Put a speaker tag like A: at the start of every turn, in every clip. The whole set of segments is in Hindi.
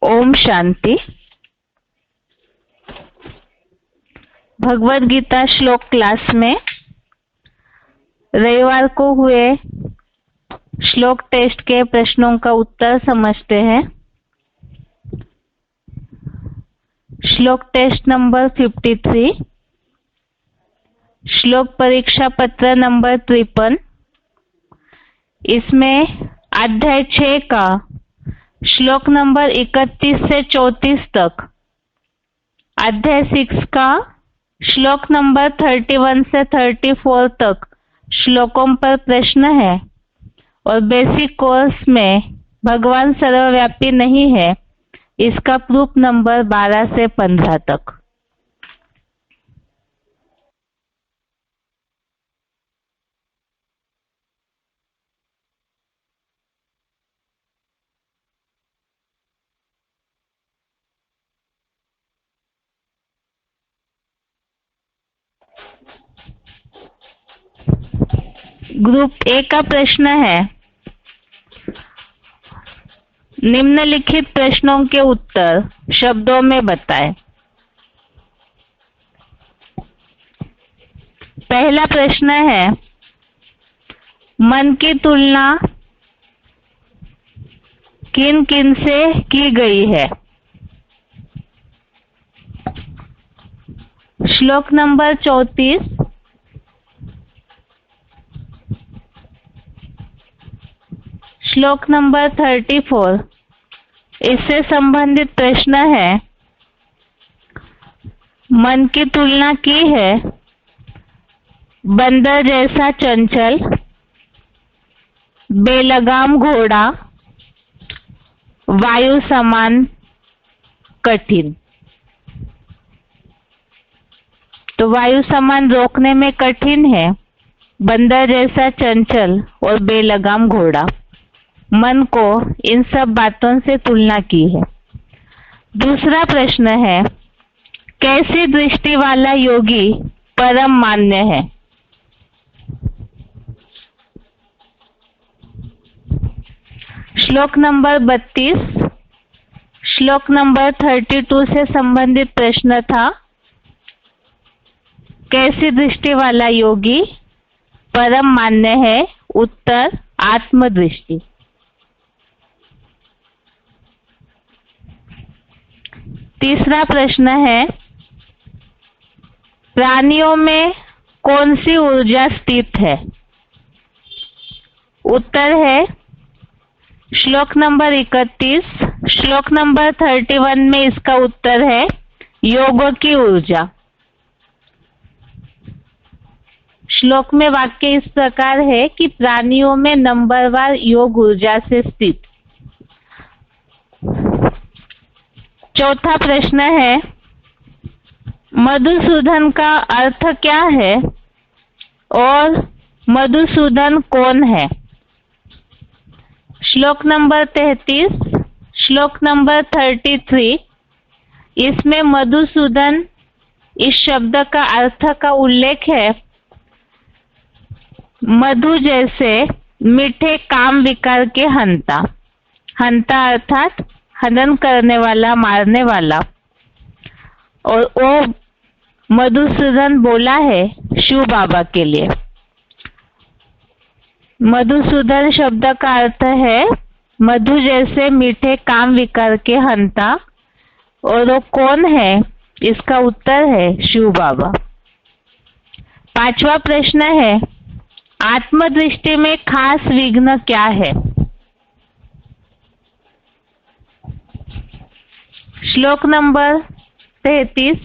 A: ओम शांति। भगवद गीता श्लोक क्लास में रविवार को हुए श्लोक टेस्ट के प्रश्नों का उत्तर समझते हैं। श्लोक टेस्ट नंबर 53, श्लोक परीक्षा पत्र नंबर 53। इसमें अध्याय 6 का श्लोक नंबर 31 से 34 तक, अध्याय 6 का श्लोक नंबर 31 से 34 तक श्लोकों पर प्रश्न है और बेसिक कोर्स में भगवान सर्वव्यापी नहीं है, इसका प्रूफ नंबर 12 से 15 तक। ग्रुप ए का प्रश्न है, निम्नलिखित प्रश्नों के उत्तर शब्दों में बताएं। पहला प्रश्न है, मन की तुलना किन किन से की गई है? श्लोक नंबर 34, श्लोक नंबर 34, इससे संबंधित प्रश्न है। मन की तुलना की है बंदर जैसा चंचल, बेलगाम घोड़ा, वायु समान कठिन। तो वायु समान रोकने में कठिन है, बंदर जैसा चंचल और बेलगाम घोड़ा। मन को इन सब बातों से तुलना की है। दूसरा प्रश्न है, कैसी दृष्टि वाला योगी परम मान्य है? श्लोक नंबर 32, श्लोक नंबर 32 से संबंधित प्रश्न था। कैसी दृष्टि वाला योगी परम मान्य है? उत्तर, आत्मदृष्टि। तीसरा प्रश्न है, प्राणियों में कौन सी ऊर्जा स्थित है? उत्तर है श्लोक नंबर 31, श्लोक नंबर 31 में इसका उत्तर है योग की ऊर्जा। श्लोक में वाक्य इस प्रकार है कि प्राणियों में नंबरवार योग ऊर्जा से स्थित। चौथा प्रश्न है, मधुसूदन का अर्थ क्या है और मधुसूदन कौन है? श्लोक नंबर 33, श्लोक नंबर 33, इसमें मधुसूदन इस शब्द का अर्थ का उल्लेख है। मधु जैसे मीठे काम विकार के हंता। हंता अर्थात हनन करने वाला, मारने वाला। और वो मधुसूदन बोला है शिव बाबा के लिए। मधुसूदन शब्द का अर्थ है मधु जैसे मीठे काम विकार के हंता। और वो कौन है? इसका उत्तर है शिव बाबा। पांचवा प्रश्न है, आत्मदृष्टि में खास विघ्न क्या है? श्लोक नंबर 33,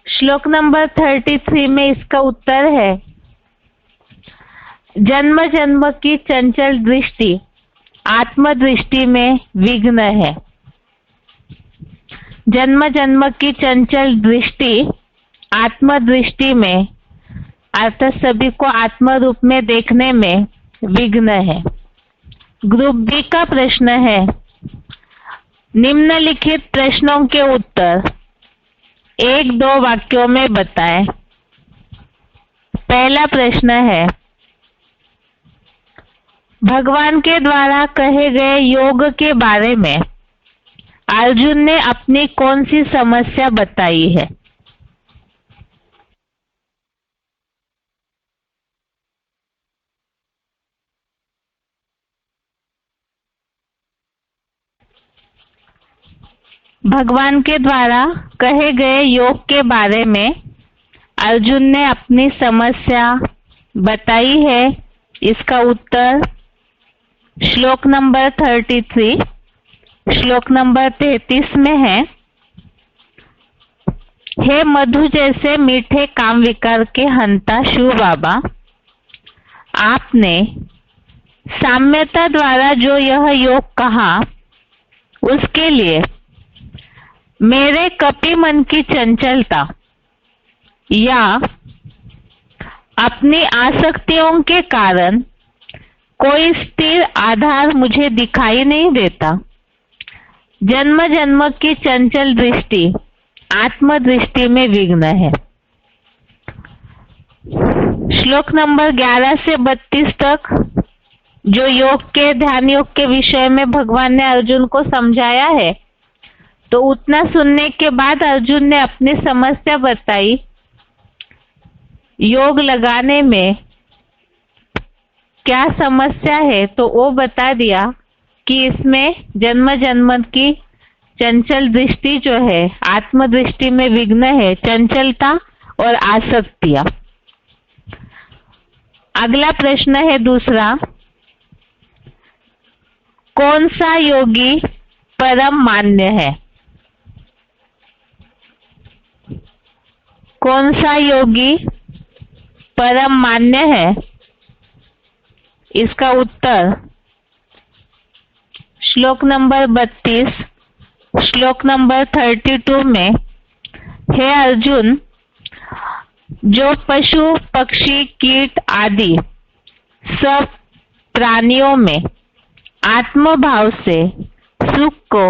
A: श्लोक नंबर 33 में इसका उत्तर है जन्म जन्म की चंचल दृष्टि आत्मदृष्टि में विघ्न है। जन्म जन्म की चंचल दृष्टि आत्मदृष्टि में, अर्थात सभी को आत्म रूप में देखने में विघ्न है। ग्रुप बी का प्रश्न है, निम्नलिखित प्रश्नों के उत्तर 1-2 वाक्यों में बताएं। पहला प्रश्न है, भगवान के द्वारा कहे गए योग के बारे में अर्जुन ने अपनी कौन सी समस्या बताई है? भगवान के द्वारा कहे गए योग के बारे में अर्जुन ने अपनी समस्या बताई है। इसका उत्तर श्लोक नंबर 33, श्लोक नंबर 33 में है। हे मधु जैसे मीठे काम विकार के हंता शिव बाबा, आपने साम्यता द्वारा जो यह योग कहा उसके लिए मेरे कपि मन की चंचलता या अपनी आसक्तियों के कारण कोई स्थिर आधार मुझे दिखाई नहीं देता। जन्म जन्म की चंचल दृष्टि आत्मदृष्टि में विघ्न है। श्लोक नंबर 11 से 32 तक जो योग के ध्यान योग के विषय में भगवान ने अर्जुन को समझाया है, तो उतना सुनने के बाद अर्जुन ने अपनी समस्या बताई। योग लगाने में क्या समस्या है तो वो बता दिया कि इसमें जन्म जन्म की चंचल दृष्टि जो है आत्मदृष्टि में विघ्न है, चंचलता और आसक्तियां। अगला प्रश्न है दूसरा, कौन सा योगी परम मान्य है? कौन सा योगी परम मान्य है? इसका उत्तर श्लोक नंबर 32, श्लोक नंबर 32 में, हे अर्जुन, जो पशु पक्षी कीट आदि सब प्राणियों में आत्मभाव से सुख को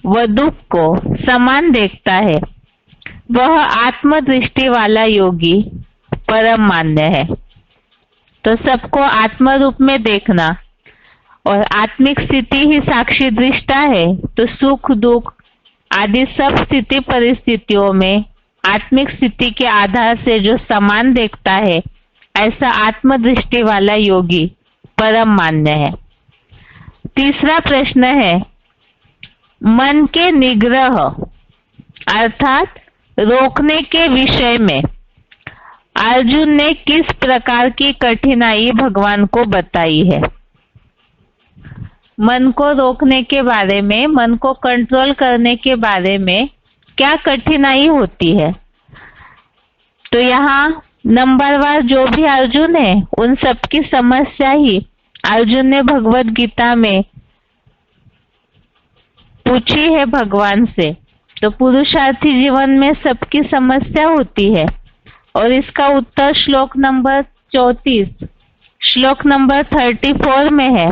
A: व दुख को समान देखता है, वह आत्मदृष्टि वाला योगी परम मान्य है। तो सबको आत्म रूप में देखना और आत्मिक स्थिति ही साक्षी दृष्टा है, तो सुख दुख आदि सब स्थिति परिस्थितियों में आत्मिक स्थिति के आधार से जो समान देखता है, ऐसा आत्मदृष्टि वाला योगी परम मान्य है। तीसरा प्रश्न है, मन के निग्रह अर्थात रोकने के विषय में अर्जुन ने किस प्रकार की कठिनाई भगवान को बताई है? मन को रोकने के बारे में, मन को कंट्रोल करने के बारे में क्या कठिनाई होती है? तो यहाँ नंबरवार जो भी अर्जुन है उन सबकी समस्या ही अर्जुन ने भगवत गीता में पूछी है भगवान से। तो पुरुषार्थी जीवन में सबकी समस्या होती है और इसका उत्तर श्लोक नंबर 34, श्लोक नंबर 34 में है।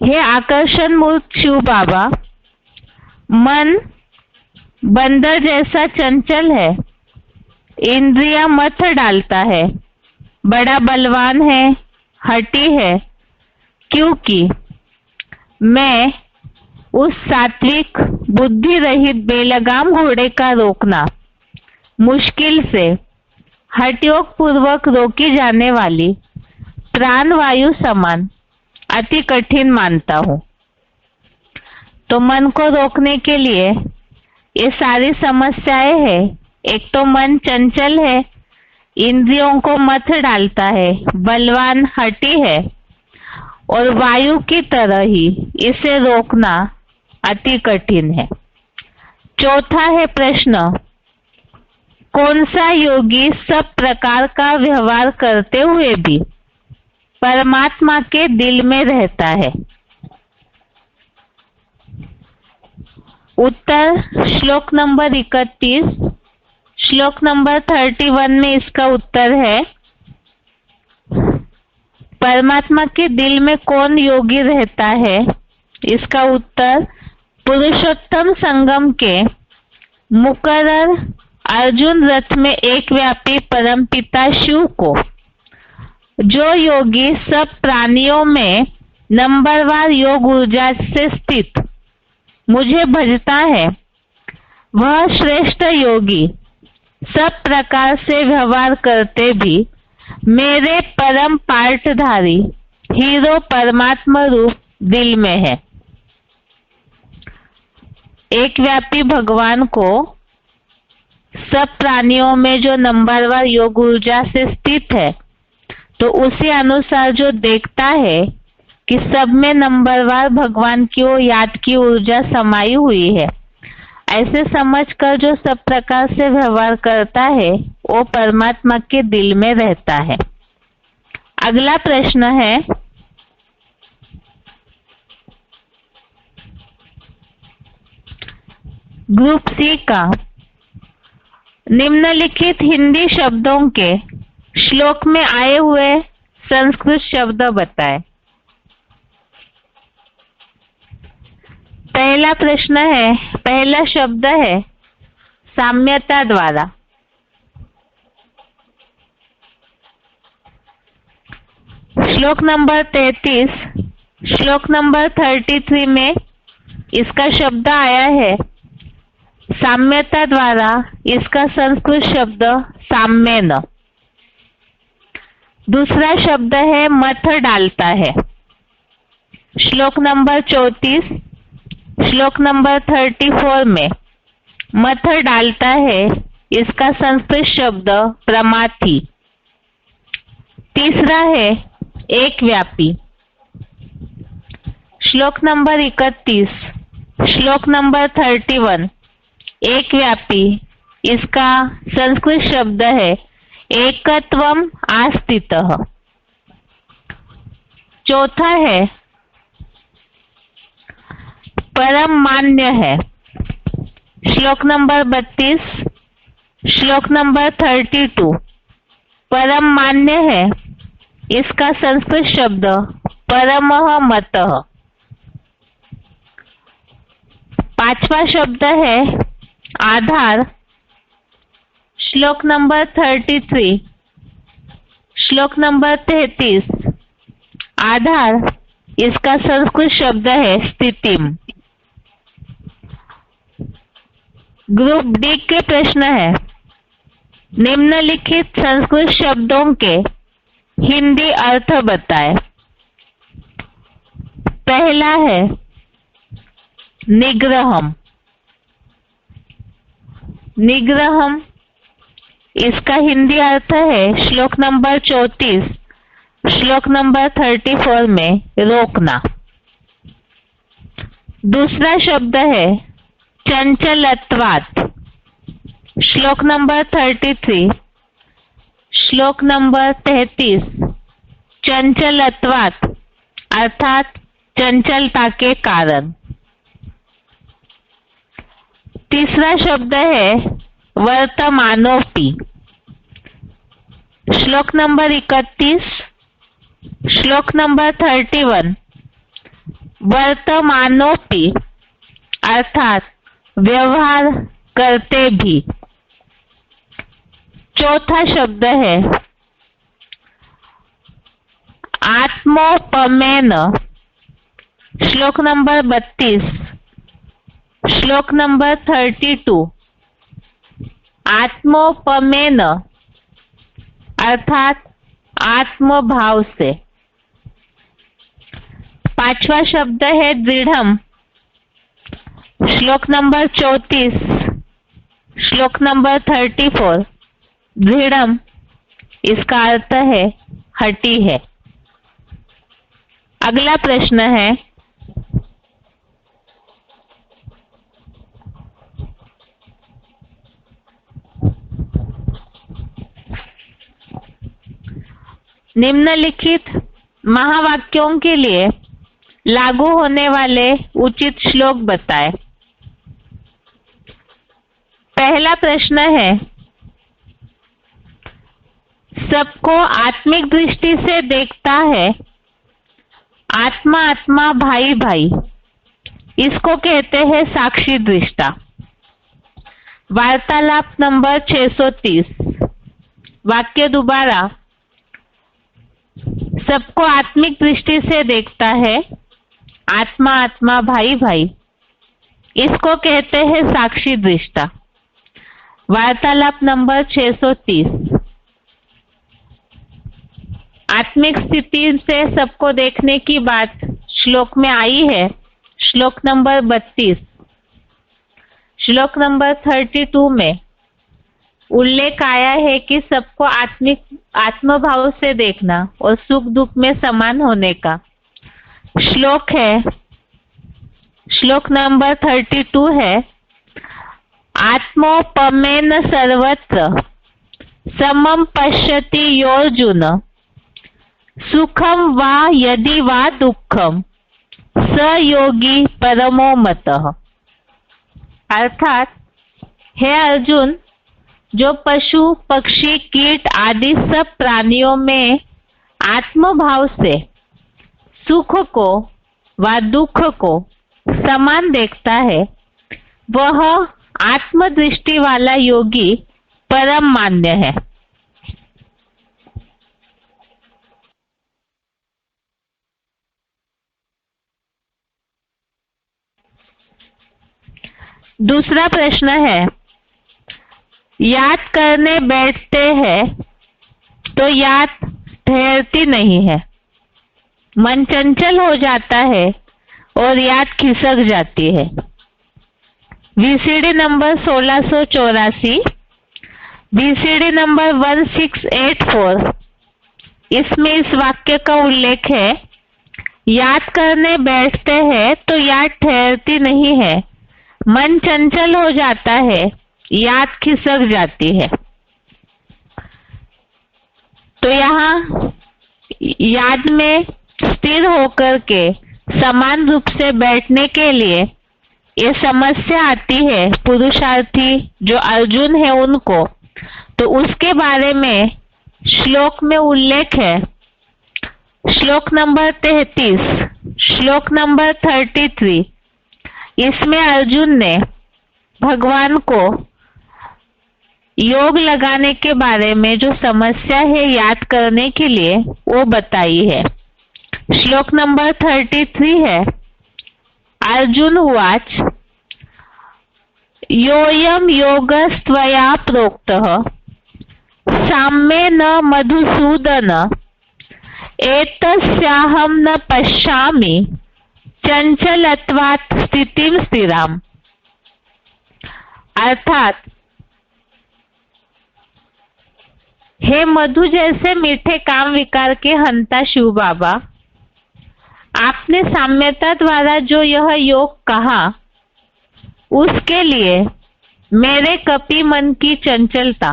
A: हे आकर्षण मूर्त शिव बाबा, मन बंदर जैसा चंचल है, इंद्रिया मत डालता है, बड़ा बलवान है, हठी है, क्योंकि मैं उस सात्विक बुद्धि रहित बेलगाम घोड़े का रोकना मुश्किल से हठयोग पूर्वक रोकी जाने वाली प्राणवायु समान अति कठिन मानता हूँ। तो मन को रोकने के लिए ये सारी समस्याएं हैं। एक तो मन चंचल है, इंद्रियों को मत डालता है, बलवान हठी है और वायु की तरह ही इसे रोकना अति कठिन है। चौथा है प्रश्न, कौन सा योगी सब प्रकार का व्यवहार करते हुए भी परमात्मा के दिल में रहता है? उत्तर श्लोक नंबर 31, श्लोक नंबर 31 में इसका उत्तर है। परमात्मा के दिल में कौन योगी रहता है? इसका उत्तर पुरुषोत्तम संगम के मुकर्रर अर्जुन रथ में एक व्यापी परम पिता शिव को, जो योगी सब प्राणियों में नंबरवार योग ऊर्जा से स्थित मुझे भजता है, वह श्रेष्ठ योगी सब प्रकार से व्यवहार करते भी मेरे परम पाठधारी हीरो परमात्मा रूप दिल में है। एक व्यापी भगवान को सब प्राणियों में जो नंबरवार योग ऊर्जा से स्थित है, तो उसी अनुसार जो देखता है कि सब में नंबरवार भगवान की वो याद की ऊर्जा समाई हुई है, ऐसे समझकर जो सब प्रकार से व्यवहार करता है वो परमात्मा के दिल में रहता है। अगला प्रश्न है, ग्रुप सी का निम्नलिखित हिंदी शब्दों के श्लोक में आए हुए संस्कृत शब्द बताएं। पहला प्रश्न है, पहला शब्द है साम्यता द्वारा। श्लोक नंबर 33, श्लोक नंबर 33 में इसका शब्द आया है साम्यता द्वारा। इसका संस्कृत शब्द साम्येन। दूसरा शब्द है मथ डालता है। श्लोक नंबर 34, श्लोक नंबर 34 में मथ डालता है, इसका संस्कृत शब्द प्रमाथि। तीसरा है एक व्यापी। श्लोक नंबर 31, श्लोक नंबर 31 एक व्यापी, इसका संस्कृत शब्द है एकत्वम आस्थितः। चौथा है परम मान्य है। श्लोक नंबर 32, श्लोक नंबर 32 परम मान्य है, इसका संस्कृत शब्द परमः मतः। पांचवा शब्द है आधार। श्लोक नंबर 33, श्लोक नंबर 33 आधार, इसका संस्कृत शब्द है स्थितिम। ग्रुप डी के प्रश्न है, निम्नलिखित संस्कृत शब्दों के हिंदी अर्थ बताएं। पहला है निग्रहम। निग्रहम, इसका हिंदी अर्थ है श्लोक नंबर 34, श्लोक नंबर 34 में रोकना। दूसरा शब्द है चंचलत्वात्। श्लोक नंबर 33, श्लोक नंबर 33 चंचलत्वात् अर्थात चंचलता के कारण। तीसरा शब्द है वर्तमानोपि। श्लोक नंबर 31, श्लोक नंबर 31 वर्तमानोपि अर्थात व्यवहार करते भी। चौथा शब्द है आत्मोपमेन। श्लोक नंबर 32, श्लोक नंबर 32 आत्मोपमेन अर्थात आत्मभाव से। पांचवा शब्द है दृढ़म। श्लोक नंबर 34, श्लोक नंबर 34 दृढ़म, इसका अर्थ है हठी है। अगला प्रश्न है, निम्नलिखित महावाक्यों के लिए लागू होने वाले उचित श्लोक बताएं। पहला प्रश्न है, सबको आत्मिक दृष्टि से देखता है, आत्मा आत्मा भाई भाई, इसको कहते हैं साक्षी दृष्टा। वार्तालाप नंबर 630। वाक्य दोबारा, सबको आत्मिक दृष्टि से देखता है, आत्मा आत्मा भाई भाई, इसको कहते हैं साक्षी दृष्टा। वार्तालाप नंबर 630। आत्मिक स्थिति से सबको देखने की बात श्लोक में आई है। श्लोक नंबर 32। श्लोक नंबर 32 में उल्लेख आया है कि सबको आत्मभाव से देखना और सुख दुख में समान होने का। श्लोक है, श्लोक नंबर 32 है, आत्मोपमेन सर्वत्र समम पश्यति योर्जुन सुखम वा यदि वा दुखम स योगी परमो मतः। अर्थात हे अर्जुन, जो पशु पक्षी कीट आदि सब प्राणियों में आत्मभाव से सुख को व दुख को समान देखता है, वह आत्मदृष्टि वाला योगी परम मान्य है। दूसरा प्रश्न है, याद करने बैठते हैं तो याद ठहरती नहीं है, मन चंचल हो जाता है और याद खिसक जाती है। VCD नंबर 1684, VCD नंबर 1684, इसमें इस वाक्य का उल्लेख है, याद करने बैठते हैं तो याद ठहरती नहीं है, मन चंचल हो जाता है, याद खिसक जाती है। तो यहाँ याद में स्थिर होकर के समान रूप से बैठने के लिए ये समस्या आती है पुरुषार्थी जो अर्जुन है उनको। तो उसके बारे में श्लोक में उल्लेख है। श्लोक नंबर 33, श्लोक नंबर 33, इसमें अर्जुन ने भगवान को योग लगाने के बारे में जो समस्या है याद करने के लिए वो बताई है। श्लोक नंबर 33 है, अर्जुन उवाच योऽयं योगस्त्वया प्रोक्तः साम्ये न मधुसूदन एतस्याहं न पश्यामि चंचलत्वात् स्थितिं स्थिराम। अर्थात हे मधु जैसे मीठे काम विकार के हंता शिव बाबा, आपने साम्यता द्वारा जो यह योग कहा उसके लिए मेरे कपि मन की चंचलता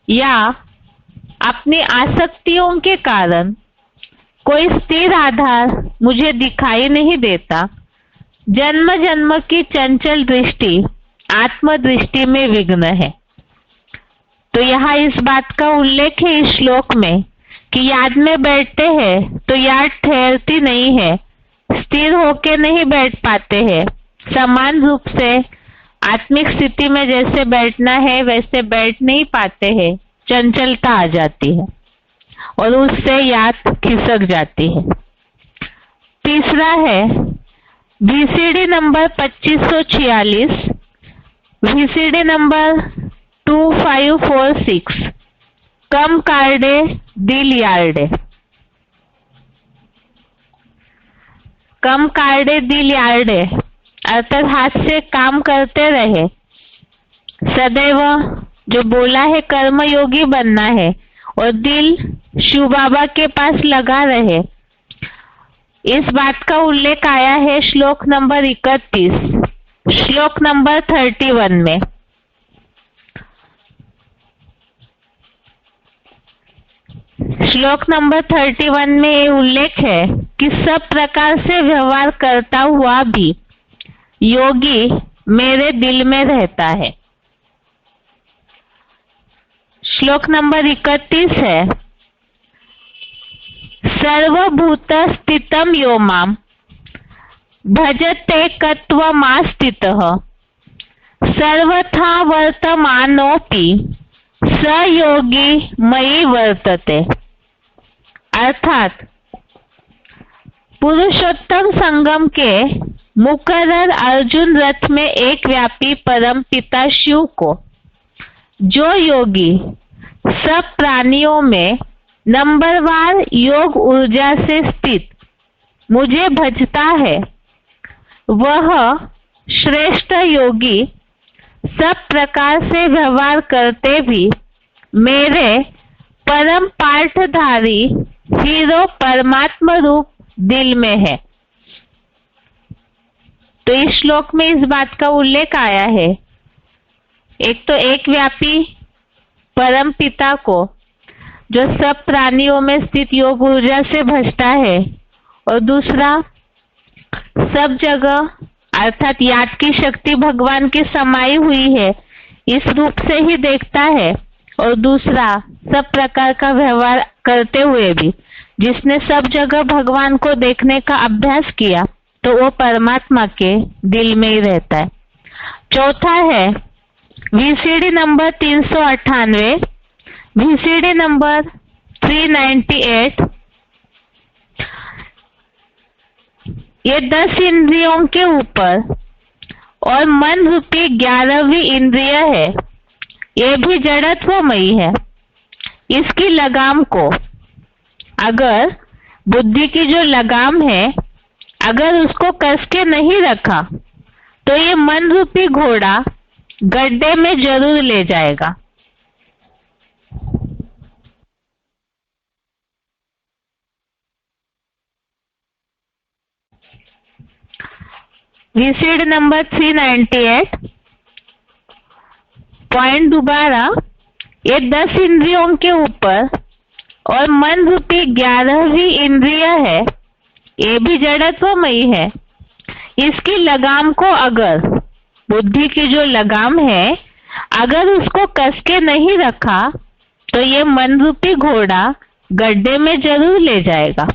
A: या अपनी आसक्तियों के कारण कोई स्थिर आधार मुझे दिखाई नहीं देता। जन्म जन्म की चंचल दृष्टि आत्मदृष्टि में विघ्न है। तो यहाँ इस बात का उल्लेख है इस श्लोक में कि याद में बैठते हैं तो याद ठहरती नहीं है, स्थिर होके नहीं बैठ पाते हैं, समान रूप से आत्मिक स्थिति में जैसे बैठना है वैसे बैठ नहीं पाते हैं, चंचलता आ जाती है और उससे याद खिसक जाती है। तीसरा है VCD नंबर 2546, VCD नंबर 2546, कम कार्डे दिल यार्डे। कम कार्डे दिल यार्डे अर्थात हाथ से काम करते रहे, सदैव जो बोला है कर्मयोगी बनना है और दिल शिव बाबा के पास लगा रहे। इस बात का उल्लेख आया है श्लोक नंबर 31, श्लोक नंबर 31 में। श्लोक नंबर 31 में ये उल्लेख है कि सब प्रकार से व्यवहार करता हुआ भी योगी मेरे दिल में रहता है। श्लोक नंबर 31 है, सर्वभूत स्थितम यो माम भजते कत्वमास्थितः सर्वथा वर्तमानोपि स योगी मयि वर्तते। अर्थात पुरुषोत्तम संगम के मुकर्रर अर्जुन रथ में एक व्यापी परम पिता शिव को, जो योगी सब प्राणियों में नंबरवार योग ऊर्जा से स्थित मुझे भजता है, वह श्रेष्ठ योगी सब प्रकार से व्यवहार करते भी मेरे परम पाठधारी हीरो परमात्मा रूप दिल में है। तो इस श्लोक में इस बात का उल्लेख आया है, एक तो एक व्यापी परम पिता को जो सब प्राणियों में स्थित योग ऊर्जा से भजता है, और दूसरा सब जगह अर्थात याद की शक्ति भगवान की समाई हुई है इस रूप से ही देखता है, और दूसरा सब प्रकार का व्यवहार करते हुए भी जिसने सब जगह भगवान को देखने का अभ्यास किया तो वो परमात्मा के दिल में ही रहता है। चौथा है VCD नंबर 398, VCD नंबर 398। ये 10 इंद्रियों के ऊपर और मन रूपी 11वीं इंद्रिय है, ये भी जड़त्वमयी है। इसकी लगाम को, अगर बुद्धि की जो लगाम है अगर उसको कस के नहीं रखा तो ये मन रूपी घोड़ा गड्ढे में जरूर ले जाएगा। VCD number 398। पॉइंट दोबारा, ये 10 इंद्रियों के ऊपर और मन रूपी 11वीं इंद्रिय है, ये भी जड़त्वमयी है। इसकी लगाम को, अगर बुद्धि की जो लगाम है अगर उसको कस के नहीं रखा तो ये मन रूपी घोड़ा गड्ढे में जरूर ले जाएगा।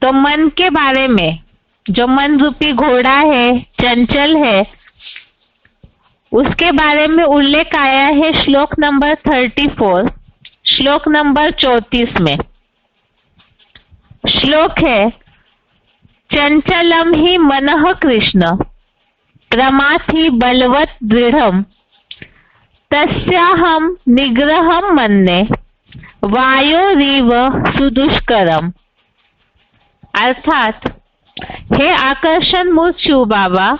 A: तो मन के बारे में, जो मन रूपी घोड़ा है, चंचल है, उसके बारे में उल्लेख आया है श्लोक नंबर 34, श्लोक नंबर 34 में। श्लोक है, चंचलम ही मनः कृष्ण प्रमाथि बलवत दृढ़म तस्याहम निग्रहम मन्ये वायोरीव सुदुष्करम। अर्थात, हे आकर्षण मूर्त शिव बाबा,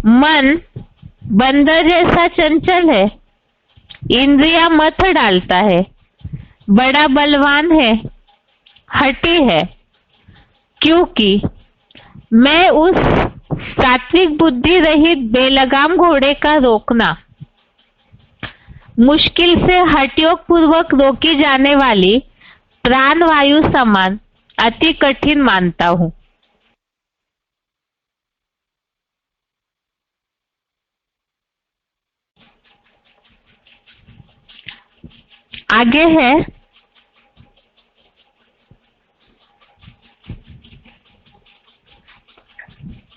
A: मन बंदर जैसा चंचल है, इंद्रिया मत डालता है, बड़ा बलवान है, हठी है, क्योंकि मैं उस सात्विक बुद्धि रहित बेलगाम घोड़े का रोकना, मुश्किल से हठयोग पूर्वक रोकी जाने वाली प्राणवायु समान अति कठिन मानता हूं। आगे है,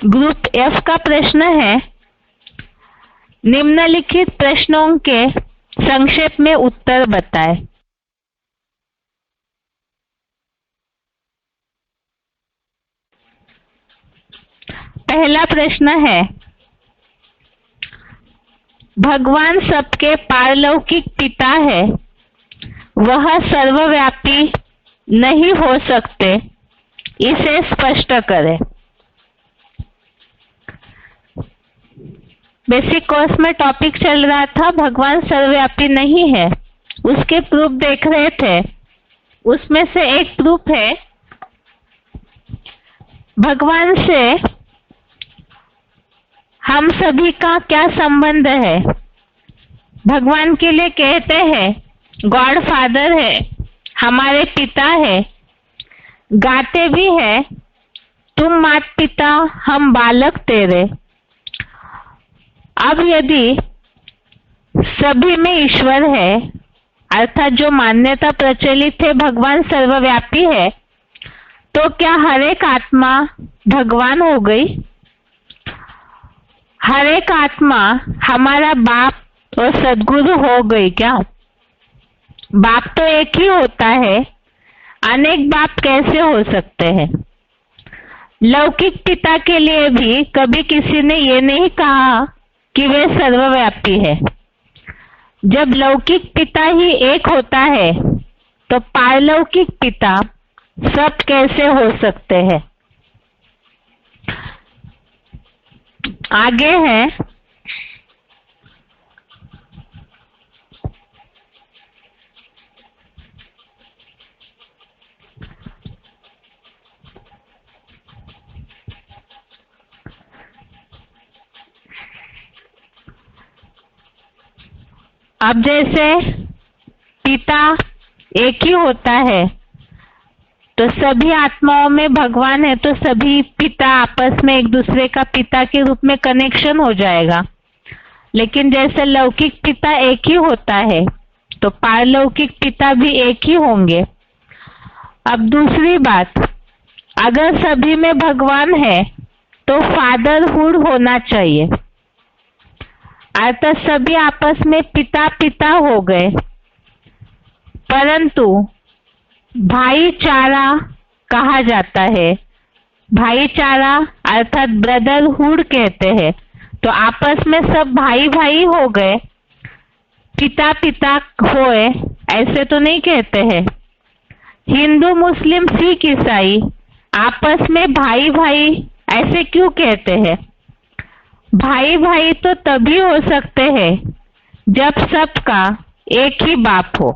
A: ग्रुप F का प्रश्न है, निम्नलिखित प्रश्नों के संक्षेप में उत्तर बताएं। पहला प्रश्न है, भगवान सबके पारलौकिक पिता है, वह सर्वव्यापी नहीं हो सकते, इसे स्पष्ट करें। बेसिक कोर्स में टॉपिक चल रहा था भगवान सर्वव्यापी नहीं है, उसके प्रूफ देख रहे थे। उसमें से एक प्रूफ है, भगवान से हम सभी का क्या संबंध है। भगवान के लिए कहते हैं गॉड फादर है, हमारे पिता है, गाते भी है, तुम मात पिता हम बालक तेरे। अब यदि सभी में ईश्वर है, अर्थात जो मान्यता प्रचलित है भगवान सर्वव्यापी है, तो क्या हर एक आत्मा भगवान हो गई? हर एक आत्मा हमारा बाप और सद्गुरु हो गई क्या? बाप तो एक ही होता है, अनेक बाप कैसे हो सकते हैं? लौकिक पिता के लिए भी कभी किसी ने ये नहीं कहा कि वे सर्वव्यापी है। जब लौकिक पिता ही एक होता है तो पारलौकिक पिता सब कैसे हो सकते हैं? आगे है अब जैसे पिता एक ही होता है तो सभी आत्माओं में भगवान है तो सभी पिता आपस में एक दूसरे का पिता के रूप में कनेक्शन हो जाएगा। लेकिन जैसे लौकिक पिता एक ही होता है तो पारलौकिक पिता भी एक ही होंगे। अब दूसरी बात, अगर सभी में भगवान है तो फादरहुड होना चाहिए, अर्थात सभी आपस में पिता पिता हो गए। परंतु भाईचारा कहा जाता है, भाईचारा अर्थात ब्रदरहुड कहते हैं, तो आपस में सब भाई भाई हो गए, पिता पिता होए ऐसे तो नहीं कहते हैं। हिंदू मुस्लिम सिख ईसाई आपस में भाई भाई ऐसे क्यों कहते हैं? भाई भाई तो तभी हो सकते हैं जब सबका एक ही बाप हो।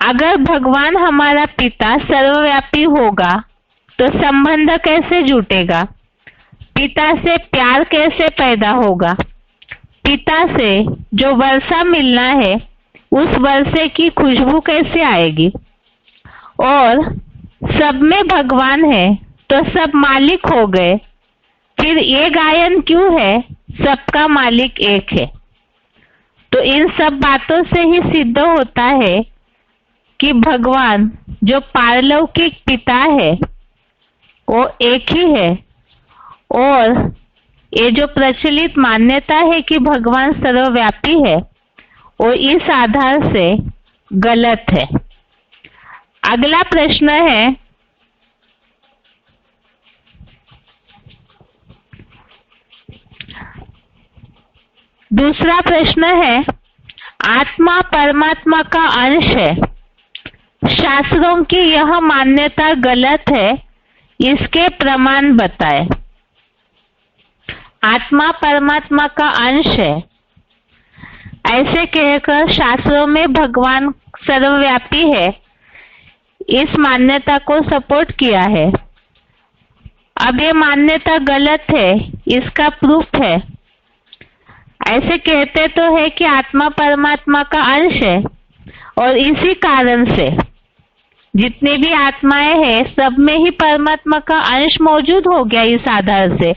A: अगर भगवान हमारा पिता सर्वव्यापी होगा तो संबंध कैसे जुटेगा? पिता से प्यार कैसे पैदा होगा? पिता से जो वर्षा मिलना है उस वर्षे की खुशबू कैसे आएगी? और सब में भगवान है तो सब मालिक हो गए, फिर ये गायन क्यों है सबका मालिक एक है? तो इन सब बातों से ही सिद्ध होता है कि भगवान जो पारलौकिक पिता है वो एक ही है, और ये जो प्रचलित मान्यता है कि भगवान सर्वव्यापी है वो इस आधार से गलत है। अगला प्रश्न है, दूसरा प्रश्न है, आत्मा परमात्मा का अंश है, शास्त्रों की यह मान्यता गलत है, इसके प्रमाण बताएं। आत्मा परमात्मा का अंश है ऐसे कहकर शास्त्रों में भगवान सर्वव्यापी है इस मान्यता को सपोर्ट किया है। अब ये मान्यता गलत है, इसका प्रूफ है। ऐसे कहते तो है कि आत्मा परमात्मा का अंश है और इसी कारण से जितनी भी आत्माएं हैं सब में ही परमात्मा का अंश मौजूद हो गया इस आधार से,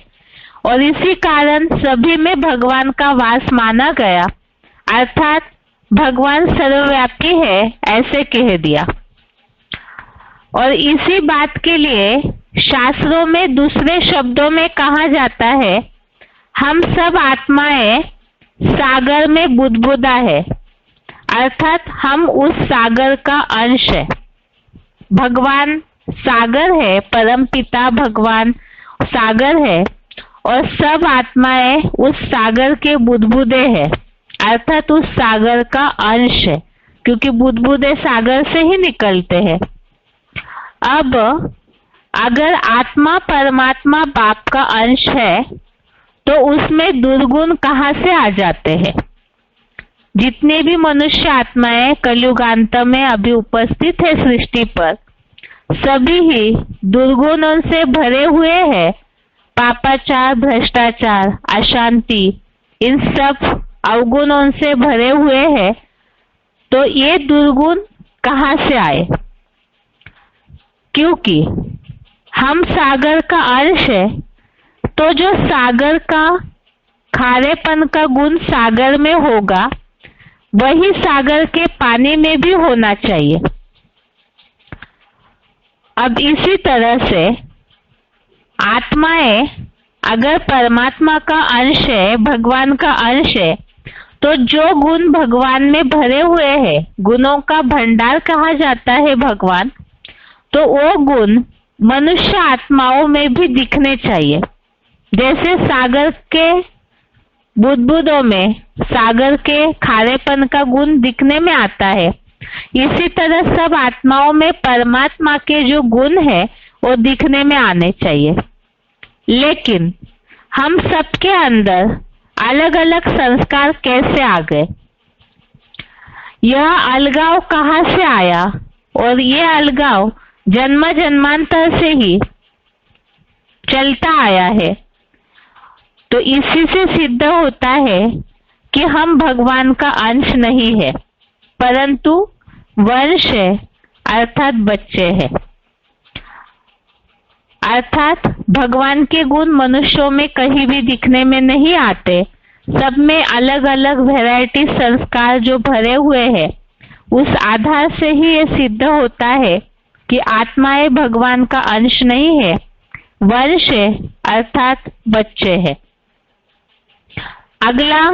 A: और इसी कारण सभी में भगवान का वास माना गया, अर्थात भगवान सर्वव्यापी है ऐसे कह दिया। और इसी बात के लिए शास्त्रों में दूसरे शब्दों में कहा जाता है, हम सब आत्माएं सागर में बुदबुदा है, अर्थात हम उस सागर का अंश है। भगवान सागर है, परम पिता भगवान सागर है और सब आत्माएं उस सागर के बुदबुदे हैं, अर्थात उस सागर का अंश है, क्योंकि बुदबुदे सागर से ही निकलते हैं। अब अगर आत्मा परमात्मा बाप का अंश है तो उसमें दुर्गुण कहाँ से आ जाते हैं? जितने भी मनुष्य आत्माएं कलयुगांत में अभी उपस्थित है सृष्टि पर, सभी ही दुर्गुणों से भरे हुए हैं। पापाचार, भ्रष्टाचार, अशांति, इन सब अवगुणों से भरे हुए हैं। तो ये दुर्गुण कहाँ से आए? क्योंकि हम सागर का अंश है, तो जो सागर का खारेपन का गुण सागर में होगा वही सागर के पानी में भी होना चाहिए। अब इसी तरह से आत्माएं अगर परमात्मा का अंश है, भगवान का अंश है, तो जो गुण भगवान में भरे हुए हैं, गुणों का भंडार कहा जाता है भगवान, तो वो गुण मनुष्य आत्माओं में भी दिखने चाहिए। जैसे सागर के बुदबुदों में सागर के खारेपन का गुण दिखने में आता है, इसी तरह सब आत्माओं में परमात्मा के जो गुण है वो दिखने में आने चाहिए। लेकिन हम सबके अंदर अलग अलग संस्कार कैसे आ गए? यह अलगाव कहाँ से आया? और ये अलगाव जन्म जन्मांतर से ही चलता आया है। तो इसी से सिद्ध होता है कि हम भगवान का अंश नहीं है, परंतु वंश है, अर्थात बच्चे हैं। अर्थात भगवान के गुण मनुष्यों में कहीं भी दिखने में नहीं आते। सब में अलग अलग वैरायटी संस्कार जो भरे हुए हैं, उस आधार से ही ये सिद्ध होता है कि आत्माएं भगवान का अंश नहीं है, वंश है, अर्थात बच्चे हैं। अगला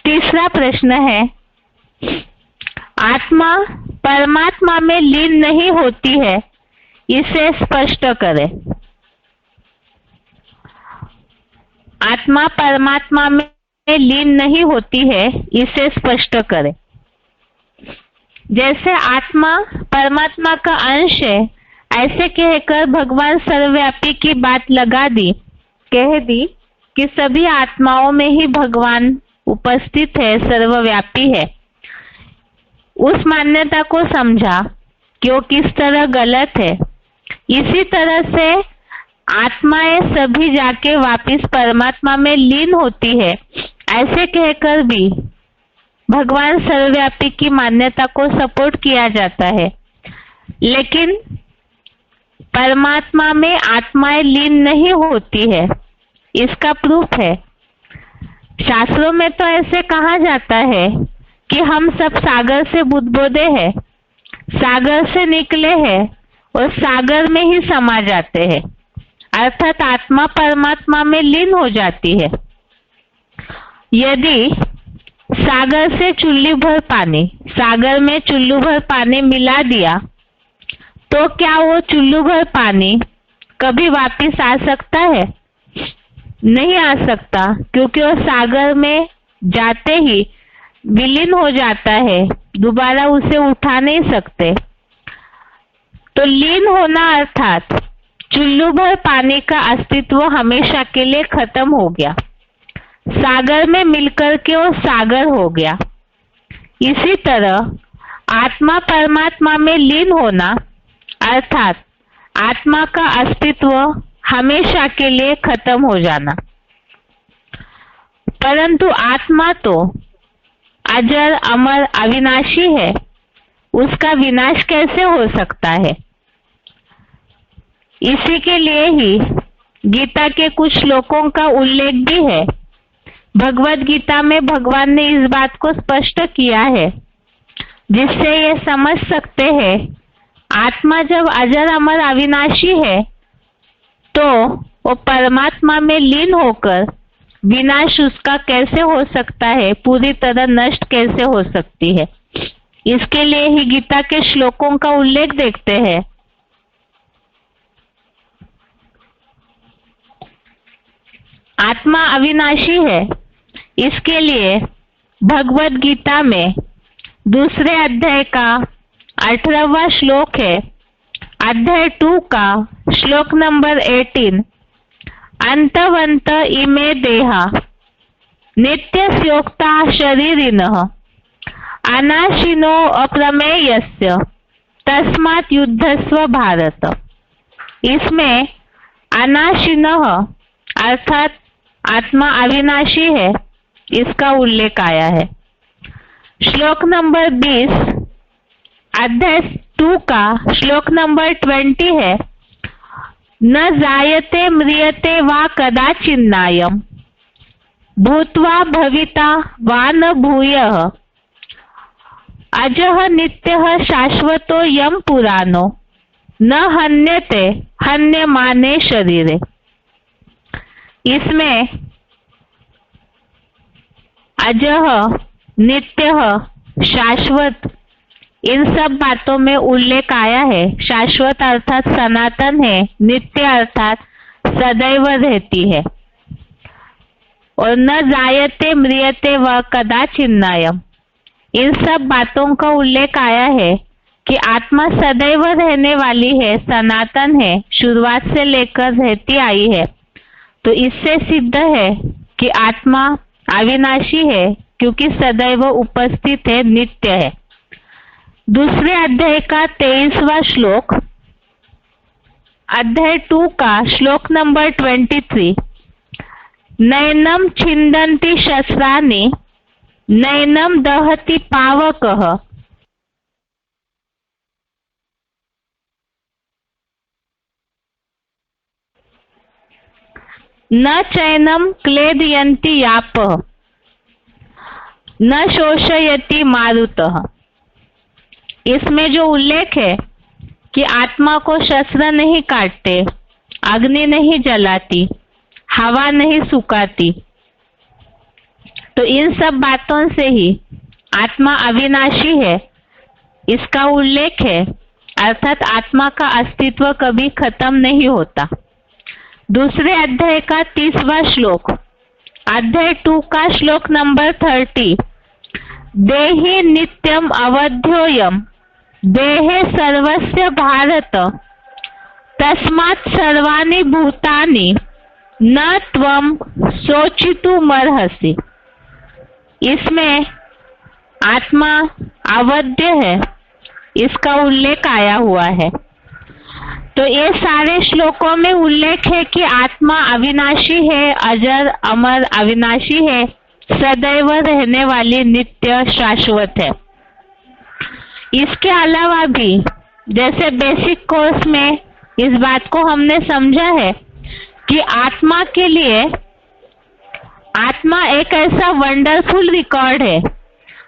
A: तीसरा प्रश्न है, आत्मा परमात्मा में लीन नहीं होती है, इसे स्पष्ट करें। आत्मा परमात्मा में लीन नहीं होती है, इसे स्पष्ट करें। जैसे आत्मा परमात्मा का अंश है, ऐसे कहकर भगवान सर्वव्यापी की बात कह दी कि सभी आत्माओं में ही भगवान उपस्थित है, सर्वव्यापी है। उस मान्यता को समझा कि वो किस तरह गलत है। इसी तरह से आत्माएं सभी जाके वापिस परमात्मा में लीन होती है, ऐसे कहकर भी भगवान सर्वव्यापी की मान्यता को सपोर्ट किया जाता है। लेकिन परमात्मा में आत्माएं लीन नहीं होती है, इसका प्रूफ है। शास्त्रों में तो ऐसे कहा जाता है कि हम सब सागर से बुदबुदे हैं, सागर से निकले हैं और सागर में ही समा जाते हैं, अर्थात आत्मा परमात्मा में लीन हो जाती है। यदि सागर से चुल्ली भर पानी, सागर में चुल्लू भर पानी मिला दिया, तो क्या वो चुल्लू भर पानी कभी वापिस आ सकता है? नहीं आ सकता, क्योंकि वो सागर में जाते ही विलीन हो जाता है, दोबारा उसे उठा नहीं सकते। तो लीन होना अर्थात चुल्लू भर पानी का अस्तित्व हमेशा के लिए खत्म हो गया, सागर में मिलकर के वो सागर हो गया। इसी तरह आत्मा परमात्मा में लीन होना अर्थात आत्मा का अस्तित्व हमेशा के लिए खत्म हो जाना। परंतु आत्मा तो अजर अमर अविनाशी है, उसका विनाश कैसे हो सकता है? इसी के लिए ही गीता के कुछ श्लोकों का उल्लेख भी है। भगवत गीता में भगवान ने इस बात को स्पष्ट किया है, जिससे ये समझ सकते हैं आत्मा जब अजर अमर अविनाशी है, तो वो परमात्मा में लीन होकर विनाश उसका कैसे हो सकता है, पूरी तरह नष्ट कैसे हो सकती है। इसके लिए ही गीता के श्लोकों का उल्लेख देखते हैं। आत्मा अविनाशी है, इसके लिए भगवत गीता में दूसरे अध्याय का 18वां श्लोक है, अध्याय 2 का श्लोक नंबर 18, अंतवंत इमे देहा नित्यस्योक्ता शरीरिणः अनाशिनो अप्रमेयस्य तस्मात् युद्धस्व भारत। इसमें अनाशिनः अर्थात आत्मा अविनाशी है, इसका उल्लेख आया है। श्लोक नंबर 20 अध्याय 2 का श्लोक नंबर 20 है, न जायते म्रियते वा कदाचिन्नायम् भूत्वा भविता वा न भूयः अजः नित्यः शाश्वतो यम पुराणो न हन्यते हन्यमाने शरीरे। इसमें अजः, नित्यः, शाश्वत इन सब बातों में उल्लेख आया है। शाश्वत अर्थात सनातन है, नित्य अर्थात सदैव रहती है, और न जायते म्रियते व कदाचिन्नायम। इन सब बातों का उल्लेख आया है कि आत्मा सदैव रहने वाली है, सनातन है, शुरुआत से लेकर रहती आई है। तो इससे सिद्ध है कि आत्मा अविनाशी है, क्योंकि सदैव उपस्थित है, नित्य है। दूसरे अध्याय का 23वां श्लोक, अध्याय 2 का श्लोक नंबर 23। नैनम छिन्दन्ति शस्त्राणि नैनम दहति पावकः न चैनम क्लेदयन्ति यापः न शोषयति मारुतः। इसमें जो उल्लेख है कि आत्मा को शस्त्र नहीं काटते, अग्नि नहीं जलाती, हवा नहीं सुखाती, तो इन सब बातों से ही आत्मा अविनाशी है, इसका उल्लेख है। अर्थात आत्मा का अस्तित्व कभी खत्म नहीं होता। दूसरे अध्याय का 30वां श्लोक, अध्याय 2 का श्लोक नंबर 30। देहि नित्यम अवध्योयम देहे सर्वस्य भारत तस्मात् सर्वाणि भूतानि न त्वं शोचितुमर्हसि। इसमें आत्मा अवध्य है, इसका उल्लेख आया हुआ है। तो ये सारे श्लोकों में उल्लेख है कि आत्मा अविनाशी है, अजर अमर अविनाशी है, सदैव रहने वाली, नित्य शाश्वत है। इसके अलावा भी जैसे बेसिक कोर्स में इस बात को हमने समझा है कि आत्मा के लिए आत्मा एक ऐसा वंडरफुल रिकॉर्ड है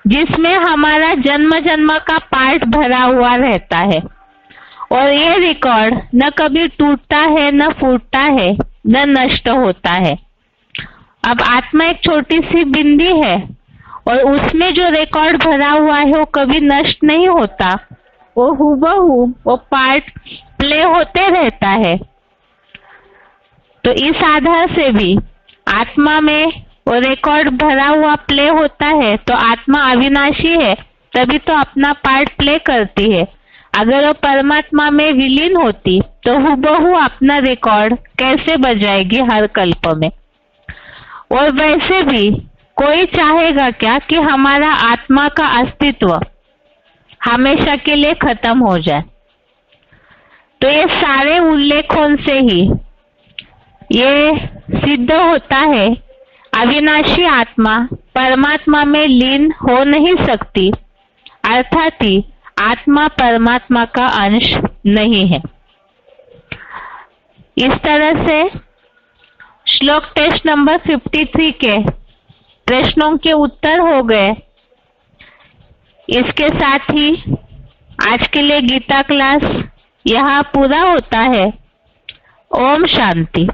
A: जिसमें हमारा जन्म जन्म का पार्ट भरा हुआ रहता है, और ये रिकॉर्ड न कभी टूटता है, न फूटता है, न नष्ट होता है। अब आत्मा एक छोटी सी बिंदी है और उसमें जो रिकॉर्ड भरा हुआ है वो कभी नष्ट नहीं होता, वो हूबहू वो पार्ट प्ले होते रहता है। तो इस आधार से भी आत्मा में वो रिकॉर्ड भरा हुआ प्ले होता है। तो आत्मा अविनाशी है, तभी तो अपना पार्ट प्ले करती है। अगर वो परमात्मा में विलीन होती तो हूबहू अपना रिकॉर्ड कैसे बजाएगी हर कल्प में। और वैसे भी कोई चाहेगा क्या कि हमारा आत्मा का अस्तित्व हमेशा के लिए खत्म हो जाए। तो ये सारे उल्लेखों से ही ये सिद्ध होता है अविनाशी आत्मा परमात्मा में लीन हो नहीं सकती, अर्थात ही आत्मा परमात्मा का अंश नहीं है। इस तरह से श्लोक टेस्ट नंबर 53 के प्रश्नों के उत्तर हो गए। इसके साथ ही आज के लिए गीता क्लास यहाँ पूरा होता है। ओम शांति।